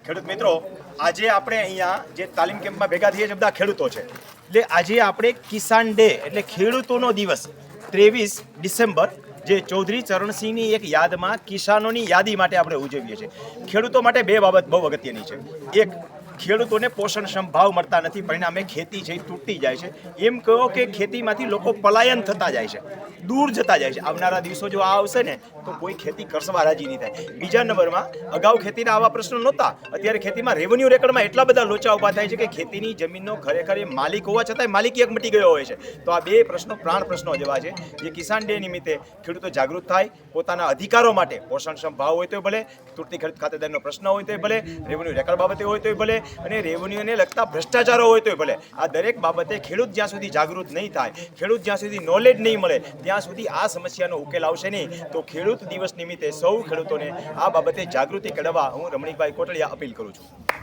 ખેડૂત મિત્રો, આજે આપણે અહીંયા જે તાલીમ કેમ્પમાં ભેગા થઈએ છીએ બધા ખેડૂતો છે. એટલે આજે આપણે કિસાન ડે એટલે ખેડૂતોનો દિવસ 23 ડિસેમ્બર જે ચૌધરી ચરણસિંહની એક યાદમાં કિસાનોની યાદી માટે આપણે ઉજવીએ છીએ. ખેડૂતો માટે બે બાબત બહુ અગત્યની છે. એક, ખેડૂતોને પોષણક્ષમ ભાવ મળતા નથી, પરિણામે ખેતી છે એ તૂટી જાય છે. એમ કહો કે ખેતીમાંથી લોકો પલાયન થતા જાય છે, દૂર જતા જાય છે. આવનારા દિવસો જો આ આવશે ને તો કોઈ ખેતી કરસવા રાજી નહીં થાય. બીજા નંબરમાં, અગાઉ ખેતીના આવા પ્રશ્નો નહોતા, અત્યારે ખેતીમાં રેવન્યુ રેકર્ડમાં એટલા બધા લોચા ઊભા થાય છે કે ખેતીની જમીનનો ખરેખર એ માલિક હોવા છતાંય માલિકી એક મટી ગયો હોય છે. તો આ બે પ્રશ્નો પ્રાણ પ્રશ્નો જેવા છે જે કિસાન ડે નિમિત્તે ખેડૂતો જાગૃત થાય, પોતાના અધિકારો માટે પોષણક્ષમ ભાવ હોય તો ભલે, તૂટતી ખેડૂત ખાતેદારીનો પ્રશ્ન હોય તો ભલે, રેવન્યુ રેકર્ડ બાબતે હોય તો ભલે, અને રેવન્યુને લગતા ભ્રષ્ટાચારો હોય તો ભલે, આ દરેક બાબતે ખેડૂત જ્યાં સુધી જાગૃત નહીં થાય, ખેડૂત જ્યાં સુધી નોલેજ નહીં મળે, ત્યાં સુધી આ સમસ્યાનો ઉકેલ આવશે નહીં. તો ખેડૂત દિવસ નિમિત્તે સૌ ખેડૂતોને આ બાબતે જાગૃતિ કેળવવા હું રમણીકભાઈ કોટડિયા અપીલ કરું છું.